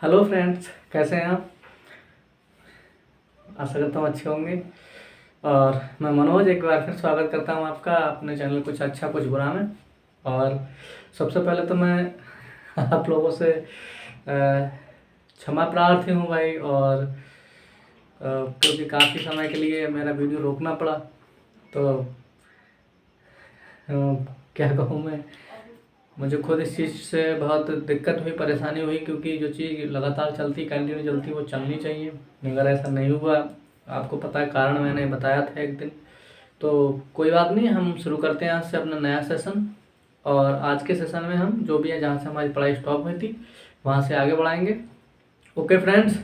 Hello friends, कैसे हैं आप। आशा करता हूँ अच्छे होंगे। और मैं मनोज एक बार फिर स्वागत करता हूँ आपका अपने चैनल कुछ अच्छा कुछ बुरा में। और सबसे पहले तो मैं आप लोगों से क्षमा प्रार्थी हूँ भाई। और क्योंकि काफ़ी समय के लिए मेरा वीडियो रोकना पड़ा, तो क्या कहूँ मैं, मुझे खुद इस चीज़ से बहुत दिक्कत हुई, परेशानी हुई, क्योंकि जो चीज़ लगातार चलती, कंटिन्यू चलती, वो चलनी चाहिए। मगर ऐसा नहीं हुआ। आपको पता है, कारण मैंने बताया था एक दिन। तो कोई बात नहीं, हम शुरू करते हैं आज से अपना नया सेशन। और आज के सेशन में हम जो भी है, जहाँ से हमारी पढ़ाई स्टॉप हुई थी वहाँ से आगे बढ़ाएंगे। ओके फ्रेंड्स,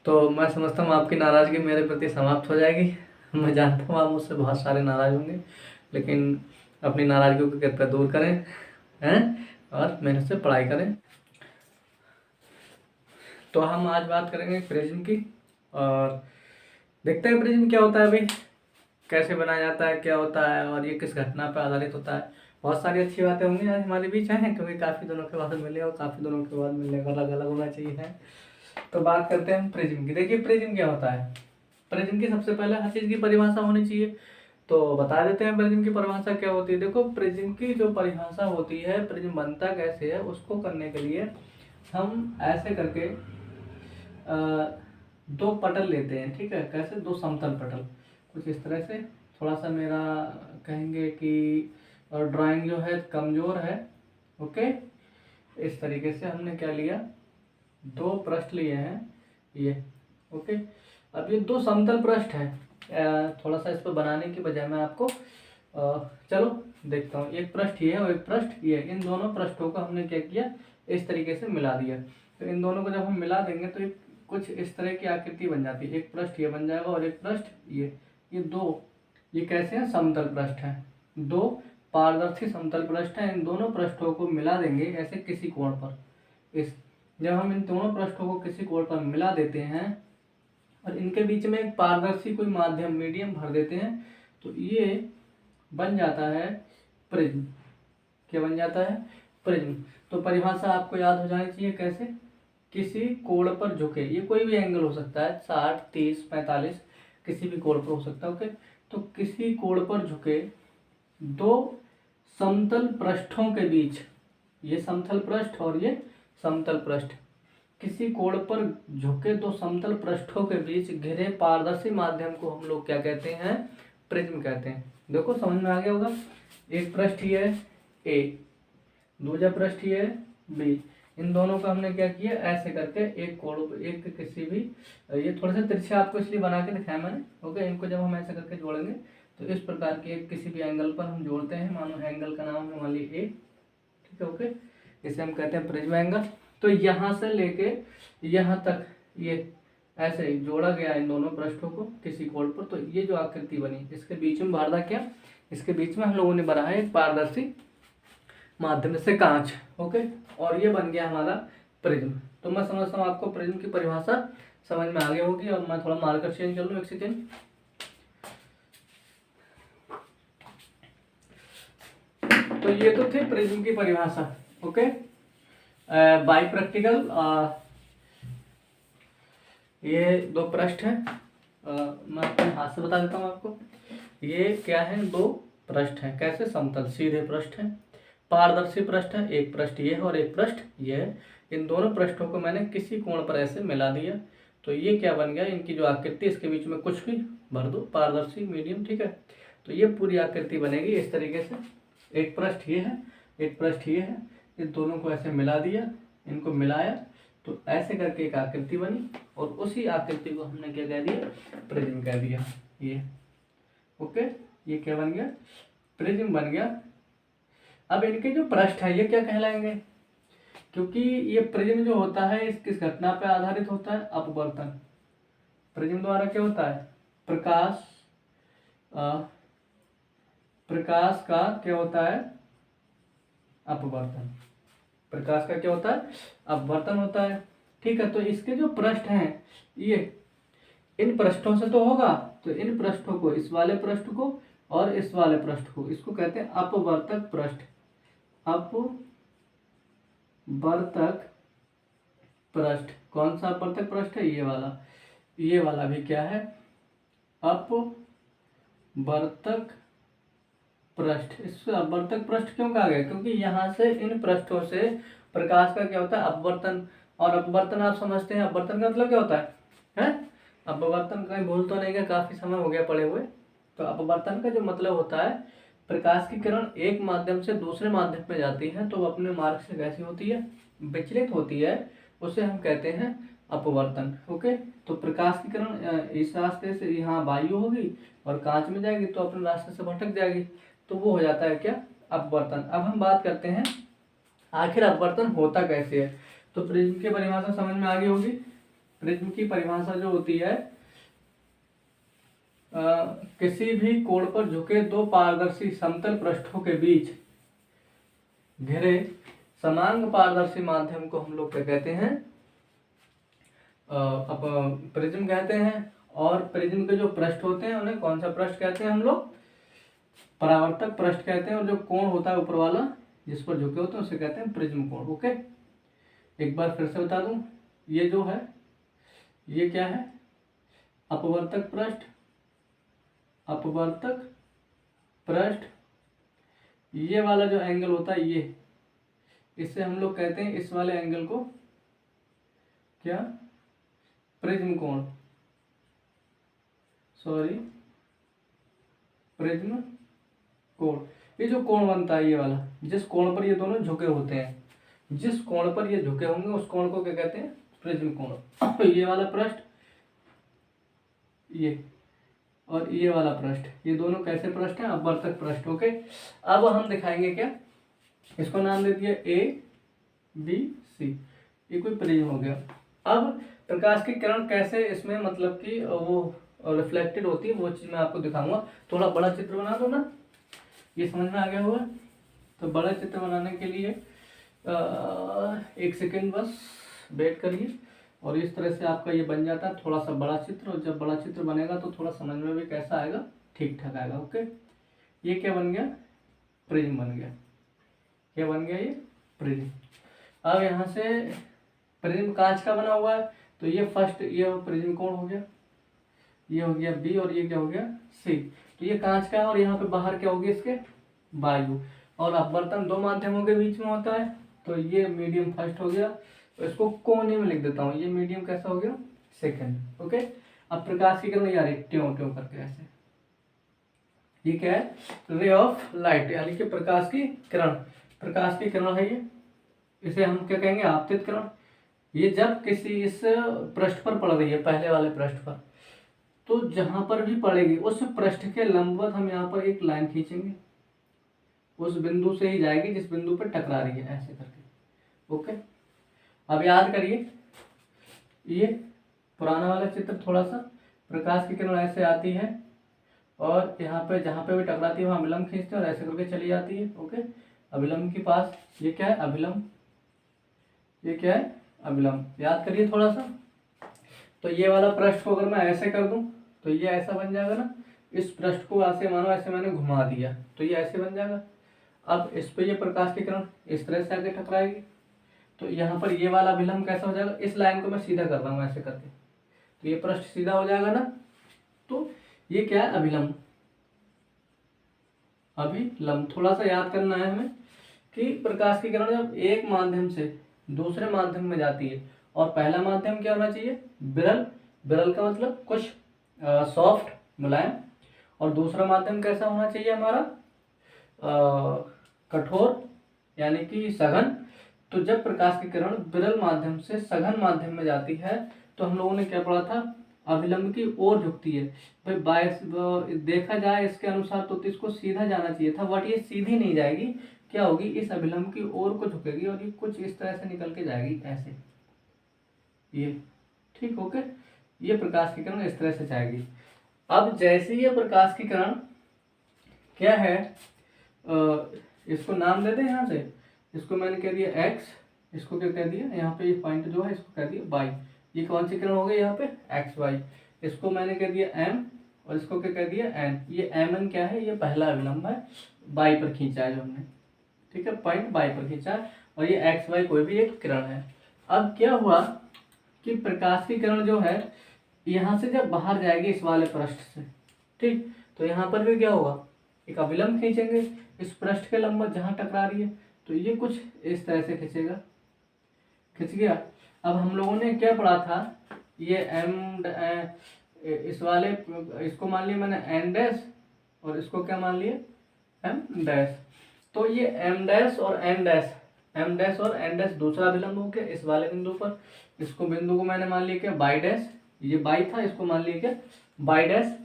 तो मैं समझता हूँ आपकी नाराज़गी मेरे प्रति समाप्त हो जाएगी। मैं जानता हूँ आप मुझसे बहुत सारे नाराज़ होंगे, लेकिन अपनी नाराज़गी को कृपया दूर करें हैं और मेहनत से पढ़ाई करें। तो हम आज बात करेंगे प्रिज्म की, और देखते हैं प्रिज्म क्या होता है भाई, कैसे बनाया जाता है, क्या होता है, और ये किस घटना पर आधारित होता है। बहुत सारी अच्छी बातें होंगी आज हमारे बीच हैं, क्योंकि काफ़ी दिनों के बाद मिले और काफ़ी दिनों के बाद मिलने का अलग अलग होना चाहिए है। तो बात करते हैं हम प्रिज्म की। देखिए प्रिज्म क्या होता है। प्रिज्म की सबसे पहले हर चीज़ की परिभाषा होनी चाहिए, तो बता देते हैं प्रिज्म की परिभाषा क्या होती है। देखो, प्रिज्म की जो परिभाषा होती है, प्रिज्म बनता कैसे है, उसको करने के लिए हम ऐसे करके दो पटल लेते हैं। ठीक है, कैसे, दो समतल पटल, कुछ इस तरह से। थोड़ा सा मेरा कहेंगे कि ड्राइंग जो है कमज़ोर है। ओके, इस तरीके से हमने क्या लिया, दो पृष्ठ लिए हैं ये। ओके, अब ये दो समतल पृष्ठ हैं। थोड़ा सा इस पर बनाने की बजाय मैं आपको चलो देखता हूँ। एक पृष्ठ ये है और एक पृष्ठ ये है। इन दोनों पृष्ठों को हमने क्या किया, इस तरीके से मिला दिया। तो इन दोनों को जब हम मिला देंगे तो एक कुछ इस तरह की आकृति बन जाती है। एक पृष्ठ ये बन जाएगा और एक पृष्ठ ये दो, ये कैसे हैं, समतल पृष्ठ हैं। दो पारदर्शी समतल पृष्ठ हैं। इन दोनों पृष्ठों को मिला देंगे ऐसे किसी कोण पर। इस जब हम इन दोनों पृष्ठों को किसी कोण पर मिला देते हैं और इनके बीच में एक पारदर्शी कोई माध्यम मीडियम भर देते हैं, तो ये बन जाता है प्रिज्म। क्या बन जाता है, प्रिज्म। तो परिभाषा आपको याद हो जानी चाहिए, कैसे, किसी कोण पर झुके, ये कोई भी एंगल हो सकता है, 60, 30, 45, किसी भी कोण पर हो सकता है। ओके, तो किसी कोण पर झुके दो समतल पृष्ठों के बीच, ये समतल पृष्ठ और ये समतल पृष्ठ, किसी कोण पर झुके दो समतल पृष्ठों के बीच घिरे पारदर्शी माध्यम को हम लोग क्या कहते हैं, प्रिज्म कहते हैं। देखो समझ में आ गया होगा। एक पृष्ठ ये है ए, दूसरा पृष्ठ ये है बी। इन दोनों को हमने क्या किया, ऐसे करके एक कोण, एक किसी भी, ये थोड़ा सा तिरछा आपको इसलिए बना के दिखाया मैंने। ओके, इनको जब हम ऐसे करके जोड़ेंगे तो इस प्रकार के एक किसी भी एंगल पर हम जोड़ते हैं। मानो एंगल का नाम है मान लीजिए ए। ठीक है, ओके, इसे हम कहते हैं प्रिज्म एंगल। तो यहाँ से लेके यहाँ तक ये ऐसे जोड़ा गया इन दोनों पृष्ठों को किसी कोण पर, तो ये जो आकृति बनी, इसके बीच में भर क्या, इसके बीच में हम लोगों ने बना है एक पारदर्शी माध्यम से कांच। ओके, और ये बन गया हमारा प्रिज्म। तो मैं समझता हूँ आपको प्रिज्म की परिभाषा समझ में आ गई होगी। और मैं थोड़ा मार्कर चेंज कर लूँ, एक सेकेंड। तो ये तो थी प्रिज्म की परिभाषा। ओके, बाई प्रैक्टिकल ये दो पृष्ठ हैं। मैं अपने हाथ से बता देता हूँ आपको। ये क्या है, दो पृष्ठ हैं, कैसे, समतल सीधे पृष्ठ हैं, पारदर्शी पृष्ठ है। एक पृष्ठ ये है और एक पृष्ठ ये है। इन दोनों पृष्ठों को मैंने किसी कोण पर ऐसे मिला दिया, तो ये क्या बन गया, इनकी जो आकृति, इसके बीच में कुछ भी भर दो, पारदर्शी मीडियम। ठीक है, तो ये पूरी आकृति बनेगी इस तरीके से। एक पृष्ठ ये है, एक पृष्ठ ये है, इन दोनों को ऐसे मिला दिया, इनको मिलाया, तो ऐसे करके एक आकृति बनी। और उसी आकृति को हमने क्या कह दिया, प्रिज्म कह दिया। ये ओके, ये क्या बन गया, प्रिज्म बन गया। अब इनके जो पृष्ठ है ये क्या कहलाएंगे, क्योंकि ये प्रिज्म जो होता है इस किस घटना पर आधारित होता है, अपवर्तन। प्रिज्म द्वारा क्या होता है, प्रकाश प्रकाश का क्या होता है, अपवर्तन। प्रकाश का क्या होता है, अपवर्तन होता है। ठीक है, तो इसके जो पृष्ठ हैं ये इन पृष्ठों से तो होगा, तो इन पृष्ठों को, इस वाले पृष्ठ को और इस वाले पृष्ठ को, इसको कहते हैं अपवर्तक पृष्ठ। अपवर्तक पृष्ठ। कौन सा अपवर्तक पृष्ठ है? ये वाला भी क्या है? अपवर्तक पृष्ठ। इस अपवर्तक पृष्ठ क्यों कहा गया? क्योंकि यहाँ से इन पृष्ठों से प्रकाश का क्या होता है? अपवर्तन। और अपवर्तन आप समझते हैं, अपवर्तन का मतलब क्या होता है? अपवर्तन कहीं भूल तो नहीं गया? काफी समय हो गया पढ़े हुए। तो अपवर्तन का जो मतलब होता है, प्रकाश की किरण एक माध्यम से दूसरे माध्यम में जाती है तो अपने मार्ग से कैसी होती है? विचलित होती है। उसे हम कहते हैं अपवर्तन। ओके, तो प्रकाश की किरण इस रास्ते से यहाँ वायु होगी और कांच में जाएगी तो अपने रास्ते से भटक जाएगी, तो वो हो जाता है क्या? अपवर्तन। अब हम बात करते हैं आखिर अपवर्तन होता कैसे है। तो प्रिज्म की परिभाषा समझ में आ गई होगी। प्रिज्म की परिभाषा जो होती है, किसी भी कोण पर झुके दो पारदर्शी समतल पृष्ठों के बीच घिरे समांग पारदर्शी माध्यम को हम लोग क्या कहते हैं? अब प्रिज्म कहते हैं। और प्रिज्म के जो पृष्ठ होते हैं उन्हें कौन सा पृष्ठ कहते हैं? हम लोग परावर्तक पृष्ठ कहते हैं। और जो कोण होता है ऊपर वाला जिस पर झुके होते हैं उसे कहते हैं प्रिज्म कोण। ओके, एक बार फिर से बता दूं, ये जो है ये क्या है? अपवर्तक पृष्ठ। अपवर्तक पृष्ठ, ये वाला जो एंगल होता है ये, इससे हम लोग कहते हैं इस वाले एंगल को क्या? प्रिज्म कोण। सॉरी, प्रिज्म कोण। ये जो कोण बनता है ये वाला, जिस कोण पर ये दोनों झुके होते हैं, जिस कोण पर ये झुके होंगे उस कोण को क्या कहते हैं? प्रिज्म कोण। ये वाला पृष्ठ, ये और ये वाला पृष्ठ, ये दोनों कैसे पृष्ठ हैं? अपवर्तक पृष्ठ। ओके, अब हम दिखाएंगे क्या? इसको नाम दे दिया ABC। ये कोई प्रिज्म हो गया। अब प्रकाश की किरण कैसे इसमें मतलब कि वो रिफ्लेक्टेड होती है, वो चीज मैं आपको दिखाऊंगा। थोड़ा बड़ा चित्र बना दो ना, ये समझ में आ गया होगा। तो बड़ा चित्र बनाने के लिए एक सेकेंड बस वेट करिए, और इस तरह से आपका ये बन जाता है थोड़ा सा बड़ा चित्र। और जब बड़ा चित्र बनेगा तो थोड़ा समझ में भी कैसा आएगा? ठीक ठाक आएगा। ओके, ये क्या बन गया? प्रिज्म बन गया। क्या बन गया? ये प्रिज्म। अब यहाँ से प्रिज्म कांच का बना हुआ है, तो ये फर्स्ट ये प्रिज्म कोण हो गया, ये हो गया B, और ये क्या हो गया? C। तो ये कांच का है और यहाँ पे बाहर क्या होगी इसके? वायु। और अपवर्तन दो माध्यमों के बीच में होता है, तो ये मीडियम फर्स्ट हो गया। तो इसको कोने में लिख देता हूँ, ये मीडियम कैसा हो गया? सेकंड। ओके, अब प्रकाश की किरण यार ट्यों ट्यों करके ऐसे, ये क्या है? रे ऑफ लाइट, यानी कि प्रकाश की किरण। प्रकाश की किरण है ये, इसे हम क्या कहेंगे? आपतित किरण। ये जब किसी इस पृष्ठ पर पड़ रही है, पहले वाले पृष्ठ पर, तो जहां पर भी पड़ेगी उस पृष्ठ के लंबवत हम यहाँ पर एक लाइन खींचेंगे, उस बिंदु से ही जाएगी जिस बिंदु पर टकरा रही है, ऐसे करके। ओके, अब याद करिए, ये पुराना वाला चित्र थोड़ा सा, प्रकाश की किरण ऐसे आती है और यहाँ पे जहाँ पे भी टकराती है वहाँ अभिलंब खींचते हैं और ऐसे करके चली जाती है। ओके, अभिलंब के पास ये क्या है? अभिलंब। ये क्या है? अभिलंब। याद करिए थोड़ा सा। तो ये वाला पृष्ठ को अगर मैं ऐसे कर दूं तो ये ऐसा बन जाएगा ना। इस पृष्ठ को ऐसे मानो ऐसे मैंने घुमा दिया तो ये ऐसे बन जाएगा। अब इस पे ये प्रकाश की किरण इस तरह से आगे टकराएगी, तो यहाँ पर ये वाला अभिलंब कैसा हो जाएगा? इस लाइन को मैं सीधा कर रहा हूँ ऐसे करके, तो ये पृष्ठ सीधा हो जाएगा ना। तो ये क्या है? अभिलंब। अभिलंब थोड़ा सा याद करना है हमें कि प्रकाश की किरण जब एक माध्यम से दूसरे माध्यम में जाती है, और पहला माध्यम क्या होना चाहिए? विरल। विरल का मतलब कुछ सॉफ्ट, मुलायम। और दूसरा माध्यम कैसा होना चाहिए हमारा? कठोर, यानी कि सघन। तो जब प्रकाश की किरण विरल माध्यम से सघन माध्यम में जाती है तो हम लोगों ने क्या पढ़ा था? अभिलंब की ओर झुकती है। भाई बायस देखा जाए इसके अनुसार तो इसको सीधा जाना चाहिए था, बट ये सीधी नहीं जाएगी। क्या होगी? इस अभिलंब की ओर को झुकेगी और ये कुछ इस तरह से निकल के जाएगी ऐसे, ये। ठीक, ओके। ये प्रकाश की किरण इस तरह से जाएगी। अब जैसे ये प्रकाश की किरण क्या है, इसको नाम दे दें यहाँ से। इसको मैंने कह दिया x, इसको क्या कह दिया? यहाँ पे ये पॉइंट जो है इसको कह दिया y। ये कौन सी किरण हो गई यहाँ पे? x y। इसको मैंने कह दिया m और इसको क्या कह दिया? n। ये mn क्या है? ये पहला अभिलंब है, y पर खींचा है जो हमने। ठीक है, पॉइंट y पर खींचा है, और ये x y कोई भी एक किरण है। अब क्या हुआ कि प्रकाश की किरण जो है यहाँ से जब बाहर जाएगी इस वाले पृष्ठ से, ठीक, तो यहाँ पर भी क्या होगा, एक अभिलंब खींचेंगे इस पृष्ठ के लंबवत जहाँ टकरा रही है, तो ये कुछ इस तरह से खींचेगा, खिंच गया। अब हम लोगों ने क्या पढ़ा था, ये इस वाले इसको मान लिया मैंने एन डैश और इसको क्या मान लिया एम डैश। तो ये एम डैश और एन डैश, एम डैश और एन डैश दूसरा अभिलंब हो गया इस वाले बिंदु पर। इसको बिंदु को मैंने मान लिया क्या बाई डैश, ये बाई था, इसको मान लिया क्या बाई डैश।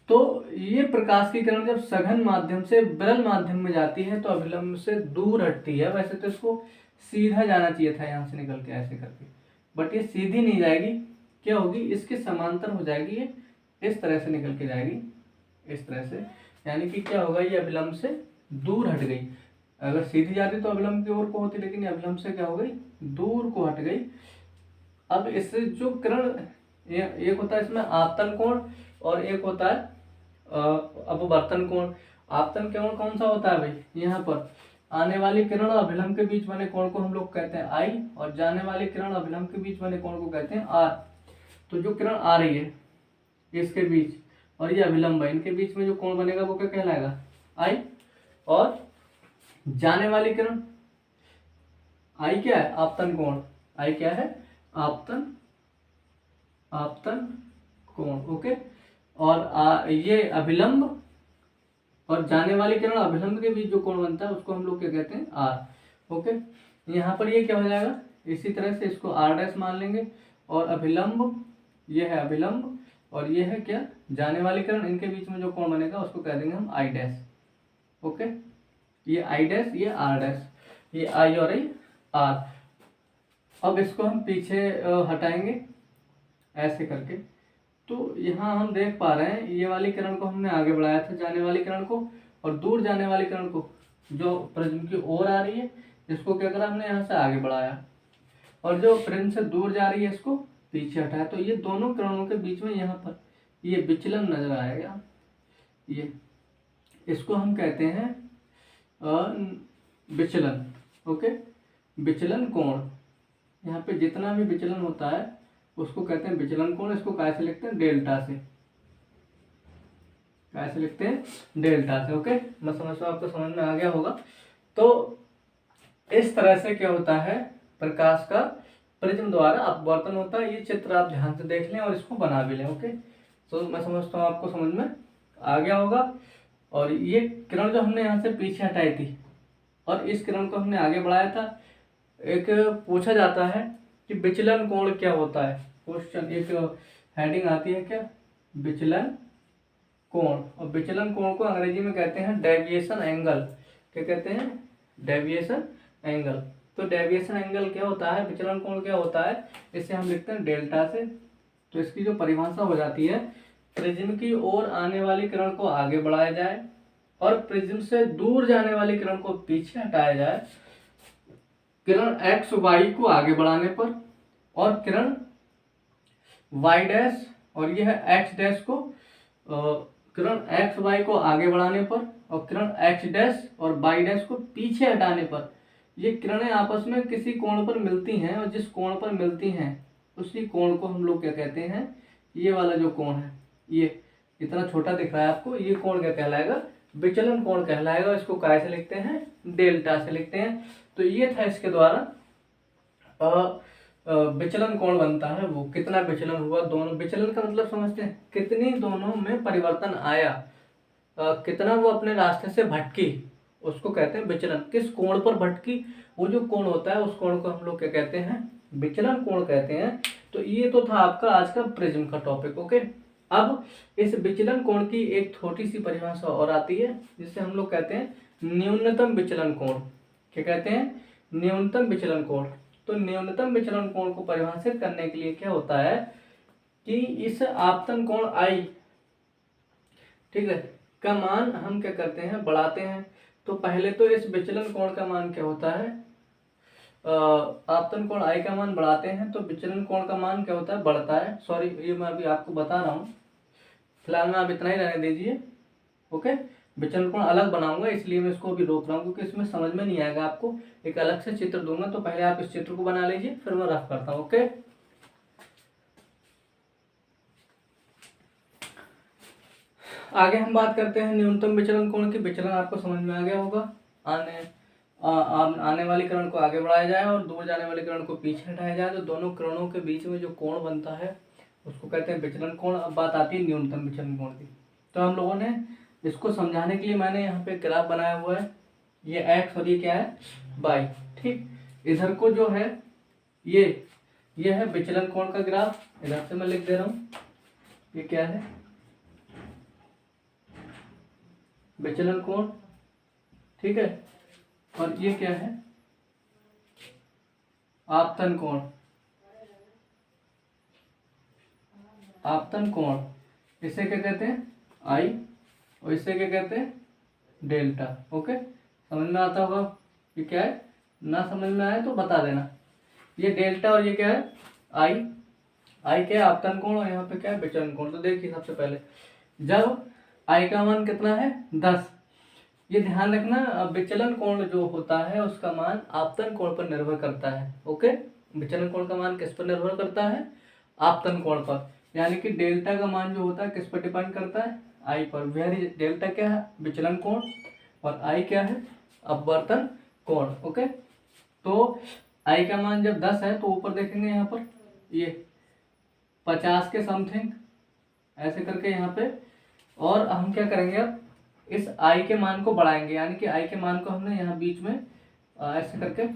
तो ये प्रकाश की किरण जब सघन माध्यम से विरल माध्यम में जाती है तो अभिलंब से दूर हटती है। वैसे तो इसको सीधा जाना चाहिए था यहाँ से निकल के ऐसे करके, बट ये सीधी नहीं जाएगी, क्या होगी इसके समांतर हो जाएगी, ये इस तरह से निकल के जाएगी, इस तरह से, यानी कि क्या होगा ये अभिलंब से दूर हट गई। अगर सीधी जाती तो अभिलंब की ओर को होती, लेकिन अभिलंब से क्या हो गई दूर को हट गई। अब इससे जो किरण, एक होता है इसमें आपतन कोण और एक होता है अपवर्तन कोण। आपतन कोण कौन सा होता है भाई, यहाँ पर आने वाली किरण और अभिलंब के बीच बने कोण को हम लोग कहते हैं आई, और जाने वाली किरण अभिलंब के बीच बने कोण को कहते हैं आर। तो जो किरण आ रही है इसके बीच और ये अभिलंब है, इनके बीच में जो कोण बनेगा वो क्या कहलाएगा आई, और जाने वाली किरण आई क्या है आपतन कोण, आई क्या है आपतन, आपतन कोण, ओके। और ये अभिलंब और जाने वाली किरण अभिलंब के बीच जो कोण बनता है उसको हम लोग क्या कहते हैं आर, ओके। यहाँ पर ये क्या हो जाएगा, इसी तरह से इसको आर डैश मान लेंगे, और अभिलंब ये है अभिलंब और ये है क्या जाने वाली किरण, इनके बीच में जो कोण बनेगा उसको कह देंगे हम आई डैश, ओके। ये आई डैश, ये आर डैश, ये आई और ये आर। अब इसको हम पीछे हटाएंगे ऐसे करके, तो यहाँ हम देख पा रहे हैं ये वाली किरण को हमने आगे बढ़ाया था, जाने वाली किरण को, और दूर जाने वाली किरण को जो प्रिज्म की ओर आ रही है इसको क्या करा हमने यहाँ से आगे बढ़ाया, और जो प्रिज्म से दूर जा रही है इसको पीछे हटाया। तो ये दोनों किरणों के बीच में यहाँ पर ये विचलन नजर आएगा, ये इसको हम कहते हैं विचलन, ओके। विचलन कोण, यहाँ पे जितना भी विचलन होता है उसको कहते हैं विचलन कोण। इसको कैसे लिखते हैं डेल्टा से, कैसे लिखते हैं डेल्टा से, ओके। मैं समझता हूँ आपको समझ में आ गया होगा। तो इस तरह से क्या होता है प्रकाश का प्रिज्म द्वारा अपवर्तन होता है। ये चित्र आप ध्यान से देख लें और इसको बना भी लें, ओके। तो मैं समझता हूँ आपको समझ में आ गया होगा। और ये किरण जो हमने यहाँ से पीछे हटाई थी और इस किरण को हमने आगे बढ़ाया था, एक पूछा जाता है कि विचलन कोण क्या होता है, क्वेश्चन एक हेडिंग आती है क्या विचलन कोण, और विचलन कोण को अंग्रेजी में कहते हैं डेविएशन एंगल। क्या कहते हैं डेविएशन एंगल। तो डेविएशन एंगल क्या होता है, विचलन कोण क्या होता है, इसे हम लिखते हैं डेल्टा से। तो इसकी जो परिभाषा हो जाती है, प्रिज्म की ओर आने वाली किरण को आगे बढ़ाया जाए और प्रिज्म से दूर जाने वाली किरण को पीछे हटाया जाए, किरण एक्स वाई को आगे बढ़ाने पर, और किरण वाई डैश और यह एक्स डैश को किरण एक्स वाई को आगे बढ़ाने पर और किरण एक्स डैश और वाई डैश को पीछे हटाने पर ये किरणें आपस में किसी कोण पर मिलती हैं, और जिस कोण पर मिलती हैं उसी कोण को हम लोग क्या कहते हैं, ये वाला जो कोण है, ये इतना छोटा दिख रहा है आपको, ये कोण क्या कहलाएगा विचलन कोण कहलाएगा। इसको कैसे लिखते हैं डेल्टा से लिखते हैं। तो ये था इसके द्वारा विचलन कोण बनता है, वो कितना विचलन हुआ, दोनों विचलन का मतलब समझते हैं कितनी दोनों में परिवर्तन आया, कितना वो अपने रास्ते से भटकी, उसको कहते हैं विचलन। किस कोण पर भटकी, वो जो कोण होता है उस कोण को हम लोग क्या कहते हैं विचलन कोण कहते हैं। तो ये तो था आपका आज का प्रिज्म का टॉपिक, ओके। अब इस विचलन कोण की एक छोटी सी परिभाषा और आती है जिसे हम लोग कहते हैं न्यूनतम विचलन कोण। क्या कहते हैं न्यूनतम विचलन कोण। तो न्यूनतम विचलन कोण को परिभाषित करने के लिए क्या होता है कि इस आपतन कोण आई, ठीक है, का मान हम क्या करते हैं बढ़ाते हैं। तो पहले तो इस विचलन कोण का मान क्या होता है, आपतन कोण आई का मान बढ़ाते हैं तो विचलन कोण का मान क्या होता है बढ़ता है। सॉरी ये मैं अभी आपको बता रहा हूँ, फिलहाल में आप इतना ही रहने दीजिए, ओके। विचलन कोण अलग बनाऊंगा इसलिए मैं इसको अभी रोक रहा हूँ क्योंकि इसमें समझ में नहीं आएगा, आपको एक अलग से चित्र दूंगा। तो पहले आप इस चित्र को बना लीजिए फिर मैं रफ करता हूँ, ओके। आगे हम बात करते हैं न्यूनतम विचलन कोण की। विचलन आपको समझ में आ गया होगा, आने वाली किरण को आगे बढ़ाया जाए और दूर जाने वाली किरण को पीछे हटाया जाए तो दोनों किरणों के बीच में जो कोण बनता है उसको कहते हैं विचलन कोण। अब बात आती है न्यूनतम विचलन कोण की। तो हम लोगों ने इसको समझाने के लिए मैंने यहाँ पे ग्राफ बनाया हुआ है, ये एक्स और ये क्या है वाई। ठीक, इधर को जो है ये है विचलन कोण का ग्राफ, इधर से मैं लिख दे रहा हूँ, ये क्या है विचलन कोण, ठीक है। और ये क्या है आपतन कोण, आपतन कोण। इसे क्या कहते हैं आई और इसे क्या कहते हैं डेल्टा। ओके, समझ में आता होगा ये क्या है, ना समझ में आए तो बता देना। ये डेल्टा और ये क्या है आई, आई क्या है आपतन कोण और यहाँ पे क्या है विचलन कोण। तो देखिए सबसे पहले जब आई का मान कितना है 10, ये ध्यान रखना विचलन कोण जो होता है उसका मान आपतन कोण पर निर्भर करता है। ओके, विचलन कोण का मान किस पर निर्भर करता है आपतन कोण पर, यानी कि डेल्टा का मान जो होता है किस पर डिपेंड करता है आई पर। वेरी डेल्टा क्या है विचलन कोण और आई क्या है अपवर्तन कोण। ओके, तो आई का मान जब 10 है तो ऊपर देखेंगे यहाँ पर ये 50 के समथिंग ऐसे करके यहाँ पे, और हम क्या करेंगे अब इस आई के मान को बढ़ाएंगे, यानी कि आई के मान को हमने यहाँ बीच में ऐसे करके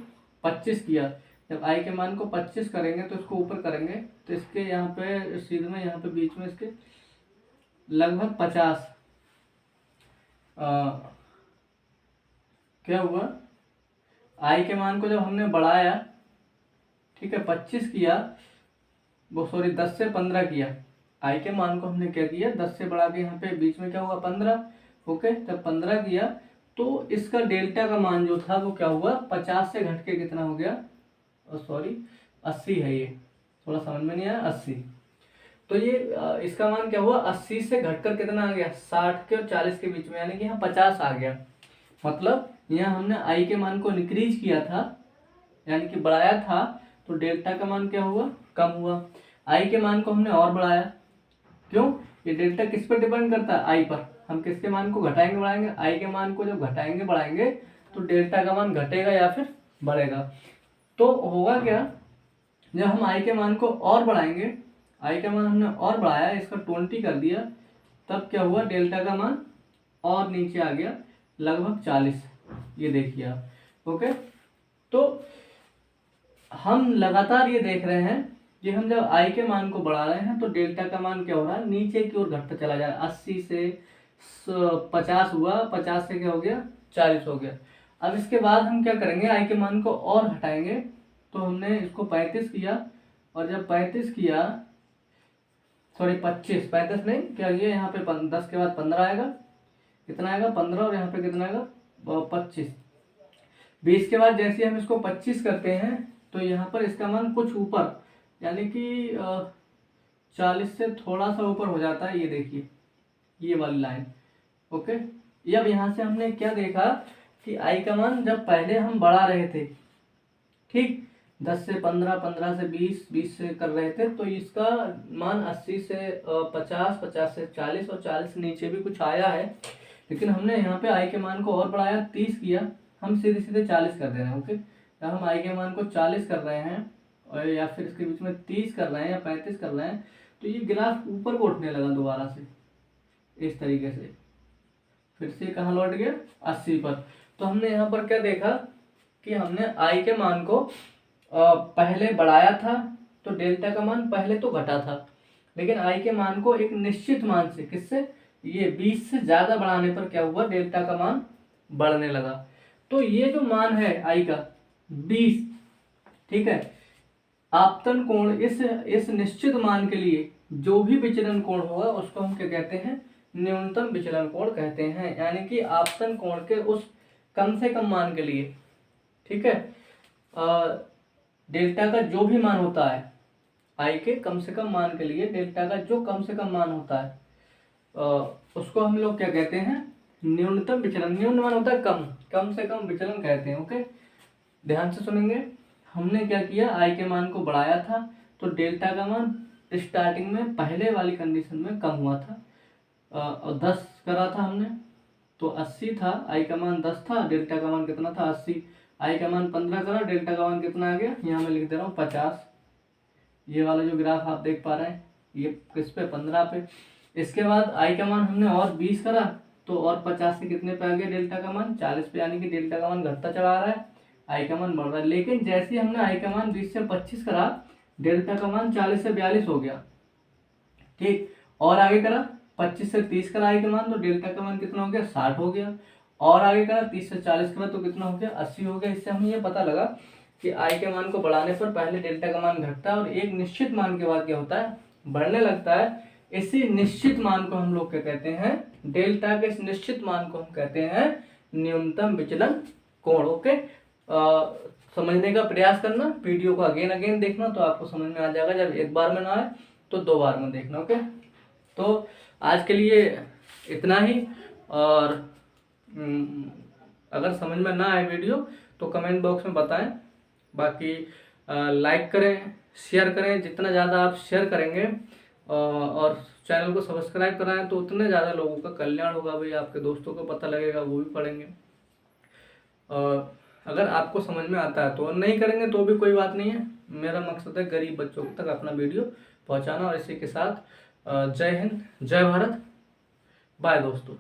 25 किया। जब आई के मान को 25 करेंगे तो इसको ऊपर करेंगे तो इसके यहाँ पे सीधे में यहाँ पे बीच में इसके लगभग 50 क्या हुआ आई के मान को जब हमने बढ़ाया, ठीक है 25 किया, वो सॉरी 10 से 15 किया, आई के मान को हमने क्या किया 10 से बढ़ा के यहाँ पे बीच में क्या हुआ 15। ओके, जब 15 किया तो इसका डेल्टा का मान जो था वो क्या हुआ 50 से घट के कितना हो गया, सॉरी 80 है, ये थोड़ा समझ में नहीं आया 80। तो ये इसका मान क्या हुआ 80 से घटकर कितना आ गया 60 के और 40 के बीच में, यानी कि यहाँ 50 आ गया। मतलब यहाँ हमने आई के मान को इंक्रीज किया था यानी कि बढ़ाया था, तो डेल्टा का मान क्या हुआ कम हुआ। आई के मान को हमने और बढ़ाया, क्यों, ये डेल्टा किस पर डिपेंड करता है आई पर। हम किसके मान को घटाएंगे बढ़ाएंगे, आई के मान को जब घटाएंगे बढ़ाएंगे तो डेल्टा का मान घटेगा या फिर बढ़ेगा। तो होगा क्या, जब हम आई के मान को और बढ़ाएंगे, आई का मान हमने और बढ़ाया इसका 20 कर दिया, तब क्या हुआ डेल्टा का मान और नीचे आ गया लगभग 40। ये देखिए आप। ओके, तो हम लगातार ये देख रहे हैं कि हम जब आई के मान को बढ़ा रहे हैं तो डेल्टा का मान क्या हो रहा है नीचे की ओर घटता चला जा रहा है। 80 से 50 हुआ, 50 से क्या हो गया 40 हो गया। अब इसके बाद हम क्या करेंगे आई के मान को और घटाएंगे, तो हमने इसको 35 किया और जब 35 किया सॉरी 25 35 नहीं क्या ये यहाँ पे 10 के बाद 15 आएगा, कितना आएगा 15 और यहाँ पे कितना आएगा 25। 20 के बाद जैसे हम इसको 25 करते हैं तो यहाँ पर इसका मान कुछ ऊपर यानी कि 40 से थोड़ा सा ऊपर हो जाता है। ये देखिए ये वाली लाइन। ओके, अब यहाँ से हमने क्या देखा कि आई का मान जब पहले हम बढ़ा रहे थे, ठीक 10 से 15, 15 से 20, 20 से कर रहे थे, तो इसका मान 80 से 50, 50 से 40 और 40 से नीचे भी कुछ आया है। लेकिन हमने यहाँ पे आई के मान को और बढ़ाया 30 किया, हम सीधे सीधे 40 कर दे रहे हैं। ओके, जब हम आई के मान को 40 कर रहे हैं और या फिर इसके बीच में 30 कर रहे हैं या 35 कर रहे हैं, तो ये ग्राफ ऊपर को उठने लगा दोबारा से इस तरीके से, फिर से कहाँ लौट गया 80 पर। तो हमने यहाँ पर क्या देखा कि हमने आई के मान को पहले बढ़ाया था तो डेल्टा का मान पहले तो घटा था, लेकिन आई के मान को एक निश्चित मान से किससे ये 20 से ज्यादा बढ़ाने पर क्या हुआ डेल्टा का मान बढ़ने लगा। तो ये जो मान है आई का 20, ठीक है, आपतन कोण इस निश्चित मान के लिए जो भी विचलन कोण होगा उसको हम क्या कहते हैं न्यूनतम विचलन कोण कहते हैं, यानी कि आपतन कोण के उस कम से कम मान के लिए, ठीक है, डेल्टा का जो भी मान होता है आई के कम से कम मान के लिए डेल्टा का जो कम से कम मान होता है उसको हम लोग क्या कहते हैं न्यूनतम विचलन। न्यून मान होता है कम, कम से कम विचलन कहते हैं। ओके, ध्यान से सुनेंगे। हमने क्या किया आई के मान को बढ़ाया था तो डेल्टा का मान स्टार्टिंग में पहले वाली कंडीशन में कम हुआ था, और 10 करा था हमने तो 80 था, आई का मान 10 था, डेल्टा का मान कितना था 80। आई का मान 15 करा, डेल्टा का मान कितना आ गया, यहाँ मैं लिख दे रहा हूँ 50। ये वाला जो ग्राफ आप देख पा रहे हैं ये किस पे, 15 पे। इसके बाद आई का मान हमने और 20 करा तो और 50 से कितने पे आ गया डेल्टा का मान 40 पे, यानी कि डेल्टा का मान घटता चला आ रहा है, आई का मान बढ़ रहा है। लेकिन जैसे ही हमने आई का मान 20 से 25 करा, डेल्टा का मान 40 से 42 हो गया, ठीक। और आगे करा 25 से 30 करा आई का मान, तो डेल्टा का मान कितना हो गया 60 हो गया। और आगे करा 30 से 40 करा तो कितना हो गया 80 हो गया। इससे हमें ये पता लगा कि आई के मान को बढ़ाने पर पहले डेल्टा का मान घटता है और एक निश्चित मान के बाद क्या होता है, बढ़ने लगता है। इसी निश्चित मान को हम लोग क्या कहते हैं, डेल्टा के इस निश्चित मान को हम कहते हैं न्यूनतम विचलन कोण। ओके, समझने का प्रयास करना, वीडियो को अगेन अगेन देखना तो आपको समझ में आ जाएगा। जब एक बार में ना आए तो 2 बार में देखना। ओके, तो आज के लिए इतना ही। और अगर समझ में ना आए वीडियो तो कमेंट बॉक्स में बताएं। बाकी लाइक करें, शेयर करें, जितना ज़्यादा आप शेयर करेंगे और चैनल को सब्सक्राइब कराएं तो उतने ज़्यादा लोगों का कल्याण होगा भाई, आपके दोस्तों को पता लगेगा, वो भी पढ़ेंगे। और अगर आपको समझ में आता है तो, नहीं करेंगे तो भी कोई बात नहीं है। मेरा मकसद है गरीब बच्चों तक अपना वीडियो पहुंचाना। और इसी के साथ जय हिंद, जय भारत, बाय दोस्तों।